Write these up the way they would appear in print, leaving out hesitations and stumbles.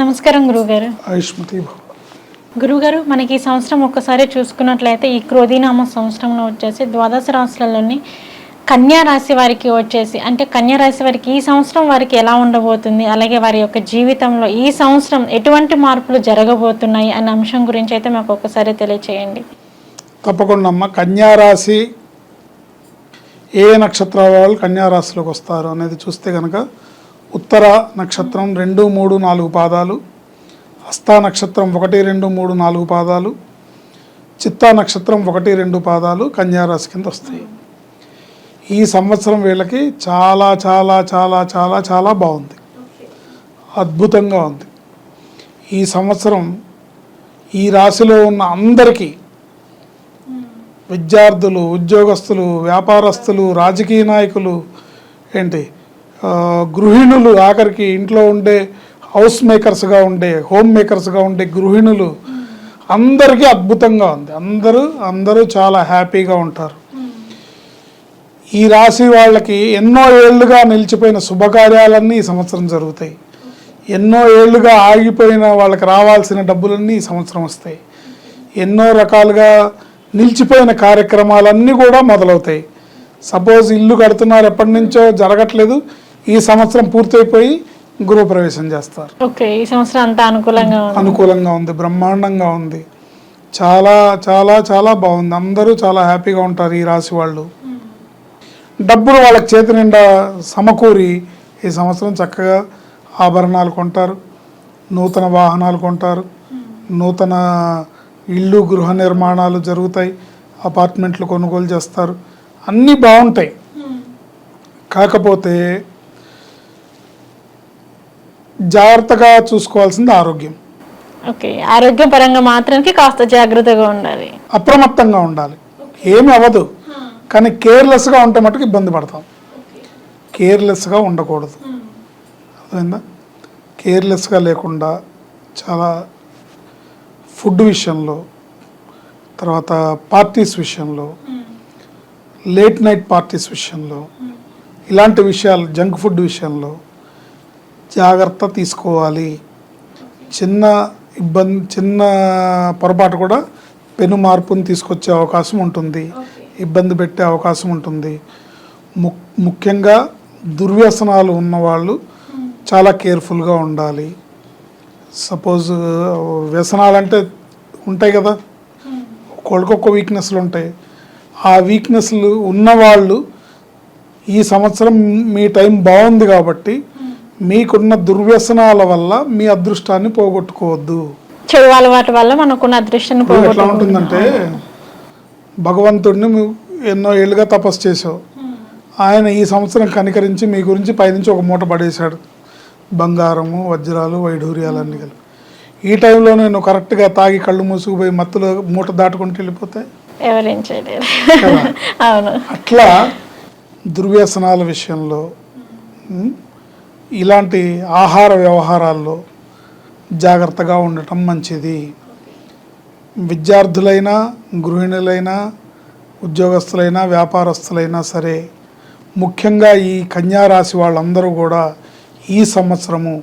నమస్కారం గురుగారు. గురుగారు, మనకి ఈ సంవత్సరం ఒక్కసారి చూసుకున్నట్లయితే ఈ క్రోధీనామ సంవత్సరంలో వచ్చేసి ద్వాదశ రాశులలోని కన్యా రాశి వారికి వచ్చేసి అంటే కన్యా రాశి వారికి ఈ సంవత్సరం వారికి ఎలా ఉండబోతుంది, అలాగే వారి యొక్క జీవితంలో ఈ సంవత్సరం ఎటువంటి మార్పులు జరగబోతున్నాయి అనే అంశం గురించి అయితే మాకు ఒక్కసారి తెలియచేయండి. తప్పకుండా అమ్మ. కన్యా రాశి ఏ నక్షత్రాల వాళ్ళు కన్యా రాశిలోకి వస్తారు అనేది చూస్తే కనుక ఉత్తర నక్షత్రం 2, 3, 4 పాదాలు, హస్త నక్షత్రం 1, 2, 3, 4 పాదాలు, చిత్తా నక్షత్రం 1, 2 పాదాలు కన్యా రాశి కింద వస్తాయి. ఈ సంవత్సరం వీళ్ళకి చాలా చాలా చాలా చాలా చాలా బాగుంది, అద్భుతంగా ఉంది. ఈ సంవత్సరం ఈ రాశిలో ఉన్న అందరికీ విద్యార్థులు, ఉద్యోగస్తులు, వ్యాపారస్తులు, రాజకీయ నాయకులు, గృహిణులు, ఆఖరికి ఇంట్లో ఉండే హౌస్ మేకర్స్గా ఉండే, హోమ్ మేకర్స్గా ఉండే గృహిణులు అందరికీ అద్భుతంగా ఉంది. అందరూ చాలా హ్యాపీగా ఉంటారు. ఈ రాశి వాళ్ళకి ఎన్నో ఏళ్ళుగా నిలిచిపోయిన శుభకార్యాలన్నీ ఈ సంవత్సరం జరుగుతాయి. ఎన్నో ఏళ్ళుగా ఆగిపోయిన వాళ్ళకి రావాల్సిన డబ్బులన్నీ ఈ సంవత్సరం వస్తాయి. ఎన్నో రకాలుగా నిలిచిపోయిన కార్యక్రమాలన్నీ కూడా మొదలవుతాయి. సపోజ్ ఇల్లు కడుతున్నారు, ఎప్పటి నుంచో జరగట్లేదు, ఈ సంవత్సరం పూర్తయిపోయి గృహప్రవేశం చేస్తారు. ఈ సంవత్సరం అంతా అనుకూలంగా ఉంది, బ్రహ్మాండంగా ఉంది, చాలా చాలా చాలా బాగుంది. అందరూ చాలా హ్యాపీగా ఉంటారు ఈ రాశి వాళ్ళు. డబ్బులు వాళ్ళకి చేతి నిండా సమకూరి ఈ సంవత్సరం చక్కగా ఆభరణాలు కొంటారు, నూతన వాహనాలు కొంటారు, నూతన ఇల్లు గృహ నిర్మాణాలు జరుగుతాయి, అపార్ట్మెంట్లు కొనుగోలు చేస్తారు, అన్నీ బాగుంటాయి. కాకపోతే జాగ్రత్తగా చూసుకోవాల్సింది ఆరోగ్యం. ఆరోగ్యపరంగా మాత్రానికి కాస్త జాగ్రత్తగా ఉండాలి, అప్రమత్తంగా ఉండాలి. ఏమి అవ్వదు, కానీ కేర్లెస్గా ఉంటే మటుకు ఇబ్బంది పడతాం. కేర్లెస్గా ఉండకూడదు, అర్థమైందా? కేర్లెస్గా లేకుండా చాలా ఫుడ్ విషయంలో, తర్వాత పార్టీస్ విషయంలో, లేట్ నైట్ పార్టీస్ విషయంలో, ఇలాంటి విషయాలు, జంక్ ఫుడ్ విషయంలో జాగ్రత్త తీసుకోవాలి. చిన్న పొరపాటు కూడా పెను మార్పుని తీసుకొచ్చే అవకాశం ఉంటుంది, ఇబ్బంది పెట్టే అవకాశం ఉంటుంది. ముఖ్యంగా దుర్వ్యసనాలు ఉన్నవాళ్ళు చాలా కేర్ఫుల్గా ఉండాలి. సపోజ్ వ్యసనాలంటే ఉంటాయి కదా, ఒక్కొక్క వీక్నెస్లు ఉంటాయి. ఆ వీక్నెస్లు ఉన్నవాళ్ళు ఈ సంవత్సరం మీ టైం బాగుంది కాబట్టి మీకున్న దుర్వ్యసనాల వల్ల మీ అదృష్టాన్ని పోగొట్టుకోవద్దు. చెడు అలవాటు వల్ల మనకున్న అదృష్టాన్ని ఎట్లా ఉంటుందంటే, భగవంతుడిని ఎన్నో ఏళ్ళుగా తపస్సు చేసావు, ఆయన ఈ సంవత్సరం కనికరించి మీ గురించి పైనుంచి ఒక మూట పడేశాడు, బంగారము, వజ్రాలు, వైఢూర్యాలన్నీ కలిపి. ఈ టైంలో నేను కరెక్ట్గా తాగి కళ్ళు మూసుకుపోయి మత్తులో మూట దాటుకుంటూ వెళ్ళిపోతే అట్లా దుర్వ్యసనాల విషయంలో, ఇలాంటి ఆహార వ్యవహారాల్లో జాగ్రత్తగా ఉండటం మంచిది. విద్యార్థులైనా, గృహిణులైనా, ఉద్యోగస్తులైనా, వ్యాపారస్తులైనా సరే, ముఖ్యంగా ఈ కన్యా రాశి వాళ్ళందరూ కూడా ఈ సంవత్సరము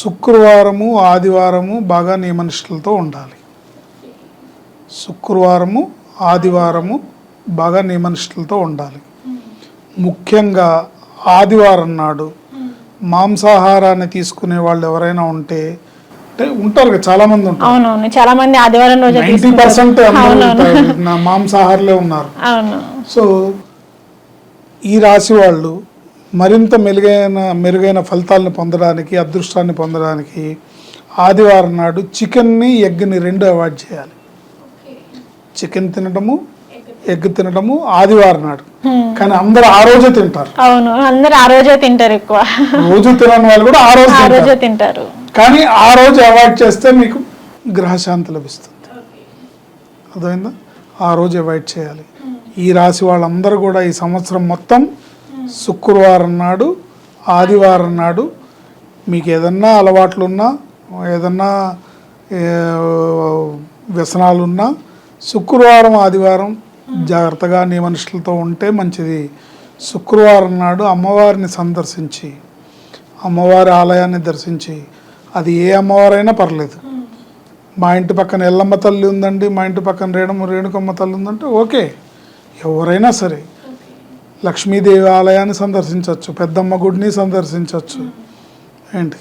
శుక్రవారము, ఆదివారము బాగా నియమనిష్టలతో ఉండాలి. శుక్రవారము, ఆదివారము బాగా నియమనిష్టలతో ఉండాలి. ముఖ్యంగా ఆదివారం నాడు మాంసాహారాన్ని తీసుకునే వాళ్ళు ఎవరైనా ఉంటే, అంటే ఉంటారు చాలా మంది ఉంటారు, చాలా మంది ఆదివారం రోజు 90% మాంసాహారులే ఉన్నారు. సో ఈ రాశి వాళ్ళు మరింత మెరుగైన ఫలితాలను పొందడానికి, అదృష్టాన్ని పొందడానికి ఆదివారం నాడు చికెన్ని, ఎగ్ని 2 అవాయిడ్ చేయాలి. చికెన్ తినడము, ఎగ్ తినడము ఆదివారం నాడు. కానీ అందరూ ఆ రోజే తింటారు. అందరూ ఆ రోజే తింటారు, ఎక్కువ రోజు తినని వాళ్ళు కూడా ఆ రోజే తింటారు. కానీ ఆ రోజు అవాయిడ్ చేస్తే మీకు గ్రహశాంతి లభిస్తుంది, అర్థమైందా? ఆ రోజు అవాయిడ్ చేయాలి. ఈ రాశి వాళ్ళందరూ కూడా ఈ సంవత్సరం మొత్తం శుక్రవారం నాడు, ఆదివారం నాడు మీకు ఏదన్నా అలవాట్లున్నా, ఏదన్నా వ్యసనాలున్నా శుక్రవారం, ఆదివారం జాగ్రత్తగా నియమనిష్టలతో ఉంటే మంచిది. శుక్రవారం నాడు అమ్మవారిని సందర్శించి, అమ్మవారి ఆలయాన్ని దర్శించి అది ఏ అమ్మవారైనా పర్లేదు. మా ఇంటి పక్కన ఎల్లమ్మ తల్లి ఉందండి, మా ఇంటి పక్కన రేణుకమ్మ తల్లి ఉందంటే ఓకే, ఎవరైనా సరే. లక్ష్మీదేవి ఆలయాన్ని సందర్శించవచ్చు, పెద్దమ్మ గుడిని సందర్శించవచ్చు, ఏంటి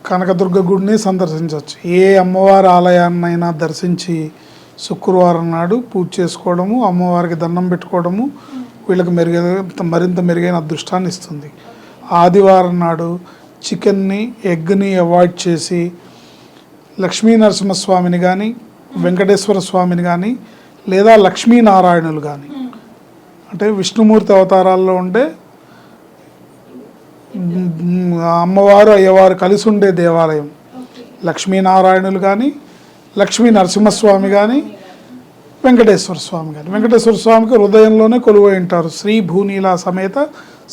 కనకదుర్గ గుడిని సందర్శించవచ్చు. ఏ అమ్మవారి ఆలయాన్నైనా దర్శించి శుక్రవారం నాడు పూజ చేసుకోవడము, అమ్మవారికి దండం పెట్టుకోవడము వీళ్ళకి మరింత మెరుగైన అదృష్టాన్ని ఇస్తుంది. ఆదివారం నాడు చికెన్ని, ఎగ్ని అవాయిడ్ చేసి లక్ష్మీ నరసింహస్వామిని కానీ, వెంకటేశ్వర స్వామిని కానీ, లేదా లక్ష్మీనారాయణులు కానీ, అంటే విష్ణుమూర్తి అవతారాల్లో ఉండే అమ్మవారు అయ్యవారు కలిసి ఉండే దేవాలయం లక్ష్మీనారాయణులు కానీ, లక్ష్మీ నరసింహస్వామి కానీ, వెంకటేశ్వర స్వామి కానీ. వెంకటేశ్వర స్వామికి హృదయంలోనే కొలువై ఉంటారు. శ్రీ భూనీలా సమేత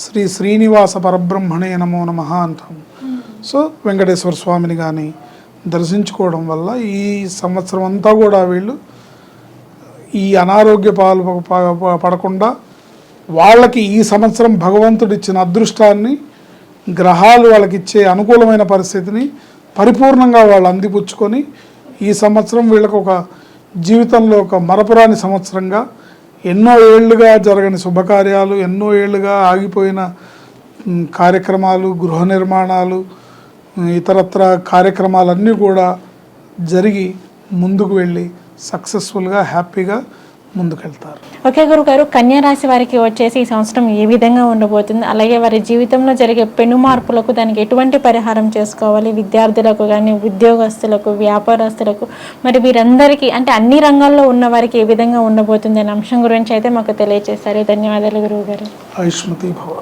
శ్రీ శ్రీనివాస పరబ్రహ్మణే నమో నమః అంటాము. సో వెంకటేశ్వర స్వామిని కానీ దర్శించుకోవడం వల్ల ఈ సంవత్సరం అంతా కూడా వీళ్ళు ఈ అనారోగ్య పడకుండా వాళ్ళకి ఈ సంవత్సరం భగవంతుడు ఇచ్చిన అదృష్టాన్ని, గ్రహాలు వాళ్ళకి ఇచ్చే అనుకూలమైన పరిస్థితిని పరిపూర్ణంగా వాళ్ళు అందిపుచ్చుకొని ఈ సంవత్సరం వీళ్ళకు ఒక జీవితంలో ఒక మరపురాని సంవత్సరంగా, ఎన్నో ఏళ్ళుగా జరగని శుభకార్యాలు, ఎన్నో ఏళ్ళుగా ఆగిపోయిన కార్యక్రమాలు, గృహ నిర్మాణాలు, ఇతరత్ర కార్యక్రమాలన్నీ కూడా జరిగి ముందుకు వెళ్ళి సక్సెస్ఫుల్గా హ్యాపీగా ముందుకెళ్తారు. ఓకే గురుగారు, కన్యా రాశి వారికి వచ్చేసి ఈ సంవత్సరం ఏ విధంగా ఉండబోతుంది, అలాగే వారి జీవితంలో జరిగే పెను మార్పులకు దానికి ఎటువంటి పరిహారం చేసుకోవాలి, విద్యార్థులకు కానీ, ఉద్యోగస్తులకు, వ్యాపారస్తులకు, మరి వీరందరికీ అంటే అన్ని రంగాల్లో ఉన్న వారికి ఏ విధంగా ఉండబోతుంది అనే అంశం గురించి అయితే మాకు తెలియజేస్తారు. ధన్యవాదాలు గురువుగారు. ఆయుష్మతి భవ.